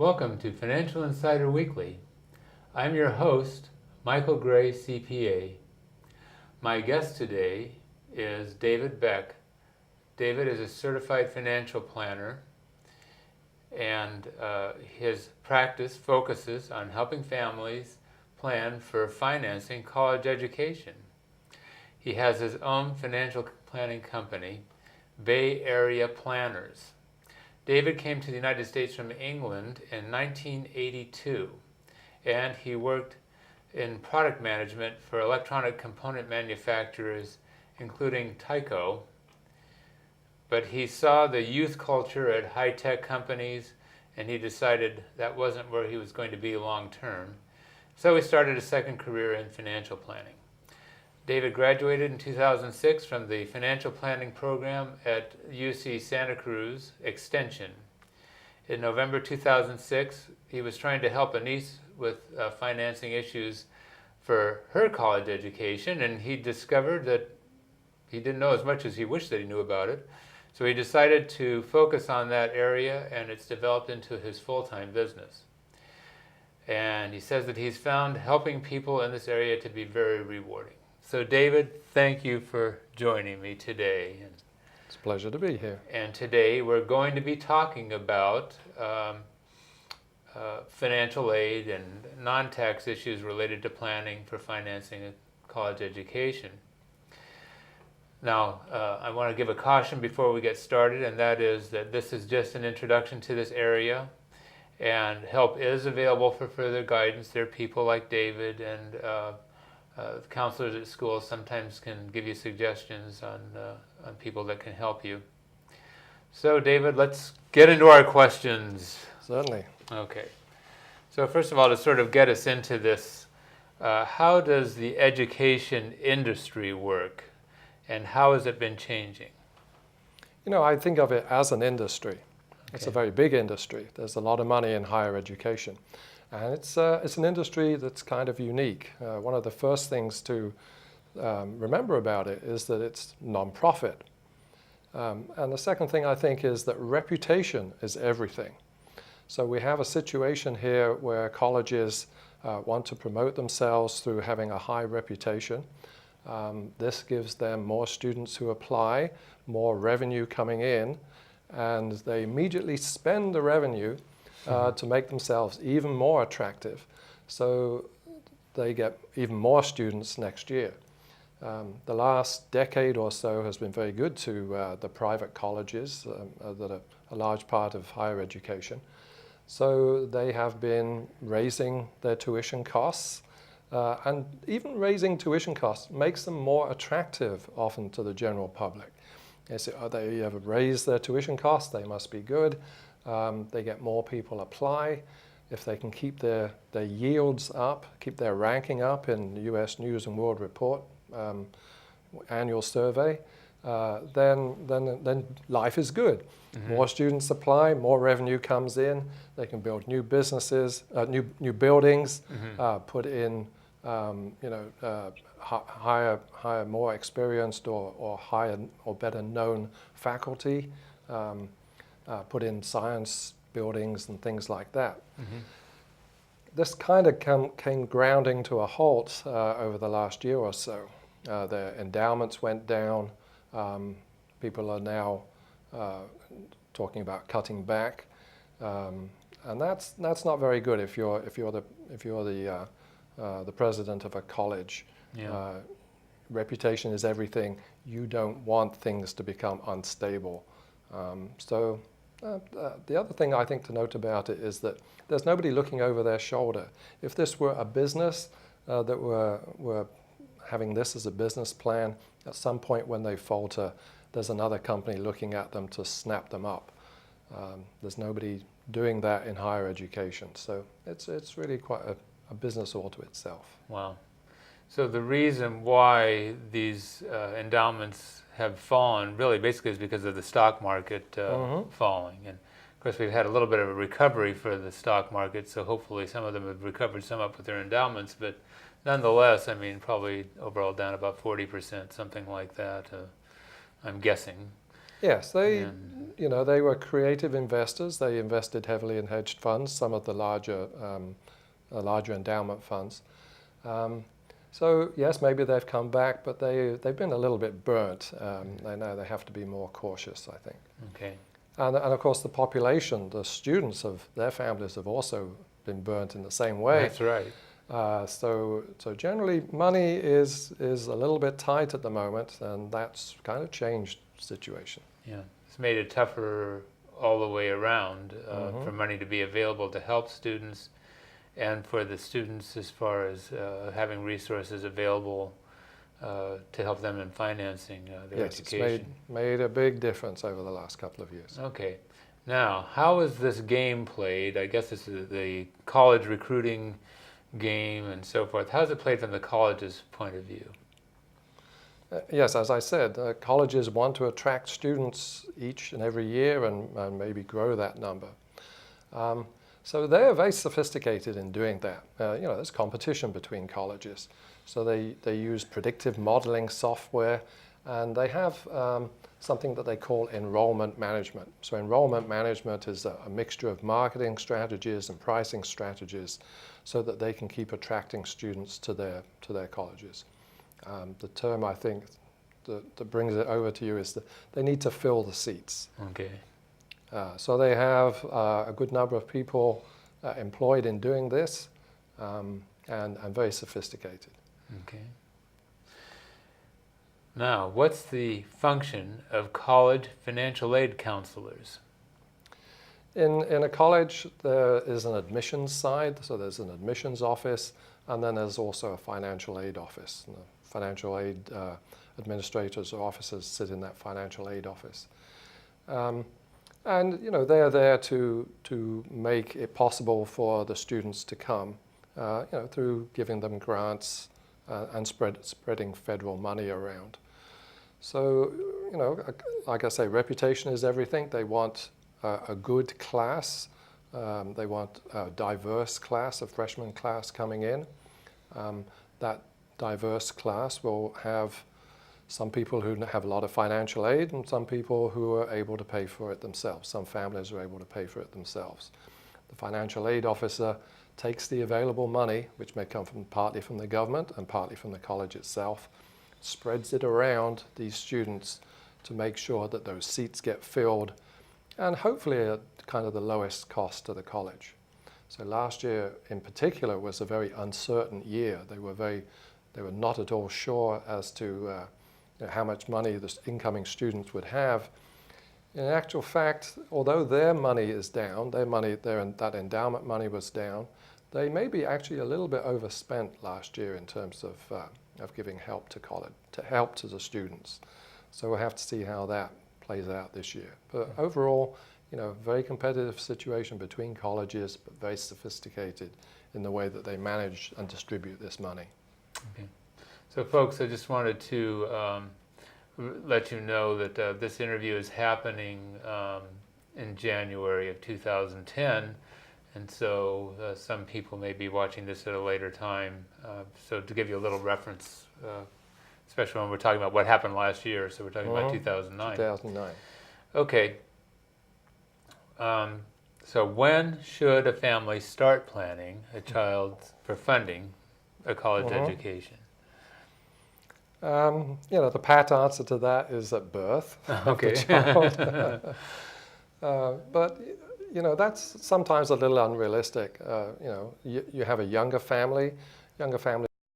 Welcome to Financial Insider Weekly. I'm your host, Michael Gray, CPA. My guest today is David Beck. David is a certified financial planner, and his practice focuses on helping families plan for financing college education. He has his own financial planning company, Bay Area Planners. David came to the United States from England in 1982, and he worked in product management for electronic component manufacturers, including Tyco. But he saw the youth culture at high-tech companies, and he decided that wasn't where he was going to be long-term. So he started a second career in financial planning. David graduated in 2006 from the financial planning program at UC Santa Cruz Extension. In November 2006, he was trying to help a niece with financing issues for her college education, and he discovered that he didn't know as much as he wished that he knew about it. So he decided to focus on that area, and it's developed into his full-time business. And he says that he's found helping people in this area to be very rewarding. So David, thank you for joining me today. It's a pleasure to be here. And today we're going to be talking about financial aid and non-tax issues related to planning for financing a college education. Now, I want to give a caution before we get started, and that is that this is just an introduction to this area, and help is available for further guidance. There are people like David and counselors at school sometimes can give you suggestions on people that can help you. So David, let's get into our questions. Certainly. Okay. So first of all, to sort of get us into this, how does the education industry work, and how has it been changing? You know, I think of it as an industry. It's Okay. a very big industry. There's a lot of money in higher education. And it's an industry that's kind of unique. One of the first things to remember about it is that it's non-profit. And the second thing I think is that reputation is everything. So we have a situation here where colleges want to promote themselves through having a high reputation. This gives them more students who apply, more revenue coming in, and they immediately spend the revenue to make themselves even more attractive, so they get even more students next year. The last decade or so has been very good to the private colleges that are a large part of higher education. So they have been raising their tuition costs, and even raising tuition costs makes them more attractive often to the general public. They say, oh, they have raised their tuition costs, they must be good. They get more people apply. If they can keep their yields up, keep their ranking up in the US News and World Report annual survey, then life is good. Mm-hmm. More students apply, more revenue comes in. They can build new businesses, new buildings, mm-hmm. Put in hire more experienced or higher or better known faculty. Put in science buildings and things like that. Mm-hmm. This kind of came grounding to a halt over the last year or so. The endowments went down. People are now talking about cutting back, and that's not very good if you're the president of a college. Yeah. Reputation is everything. You don't want things to become unstable. The other thing I think to note about it is that there's nobody looking over their shoulder. If this were a business that were having this as a business plan, at some point when they falter, there's another company looking at them to snap them up. There's nobody doing that in higher education. So it's really quite a business all to itself. Wow. So the reason why these endowments have fallen really basically is because of the stock market mm-hmm. falling. And of course we've had a little bit of a recovery for the stock market, so hopefully some of them have recovered some up with their endowments, but nonetheless, I mean, probably overall down about 40%, something like that, I'm guessing. Yes, And, they were creative investors. They invested heavily in hedged funds, some of the larger endowment funds. So yes, maybe they've come back, but they've been a little bit burnt. They know they have to be more cautious, I think. okay. And of course, the population, the students of their families have also been burnt in the same way. That's right. So generally, money is a little bit tight at the moment, and that's kind of changed the situation. Yeah, it's made it tougher all the way around for Mm-hmm. money to be available to help students, and for the students as far as having resources available to help them in financing their Yes, it's education. made a big difference over the last couple of years. Okay, now how is this game played? I guess this is the college recruiting game and so forth. How is it played from the college's point of view? Yes, as I said, colleges want to attract students each and every year and maybe grow that number. So they are very sophisticated in doing that. There's competition between colleges. So they use predictive modeling software, and they have something that they call enrollment management. So enrollment management is a mixture of marketing strategies and pricing strategies so that they can keep attracting students to their colleges. The term, I think, that brings it over to you is that they need to fill the seats. Okay. So they have a good number of people employed in doing this, and very sophisticated. Okay. Now, what's the function of college financial aid counselors? In a college, there is an admissions side, so there's an admissions office, and then there's also a financial aid office. And the financial aid administrators or officers sit in that financial aid office. And they're there to make it possible for the students to come, through giving them grants and spreading federal money around. So, like I say, reputation is everything. They want a good class. They want a diverse class, a freshman class coming in. That diverse class will have some people who have a lot of financial aid and some people who are able to pay for it themselves. Some families are able to pay for it themselves. The financial aid officer takes the available money, which may come partly from the government and partly from the college itself, spreads it around these students to make sure that those seats get filled, and hopefully at kind of the lowest cost to the college. So last year in particular was a very uncertain year. They were not at all sure as to how much money the incoming students would have. In actual fact, although their money is down, that endowment money was down, they may be actually a little bit overspent last year in terms of giving help to college, help to the students. So we'll have to see how that plays out this year. But overall, very competitive situation between colleges, but very sophisticated in the way that they manage and distribute this money. Okay. So folks, I just wanted to let you know that this interview is happening in January of 2010, and so some people may be watching this at a later time. So to give you a little reference, especially when we're talking about what happened last year, so we're talking about 2009. 2009. Okay. So when should a family start planning a child for funding a college education? The pat answer to that is at birth of the Okay. child. But that's sometimes a little unrealistic. You have a younger family. Younger families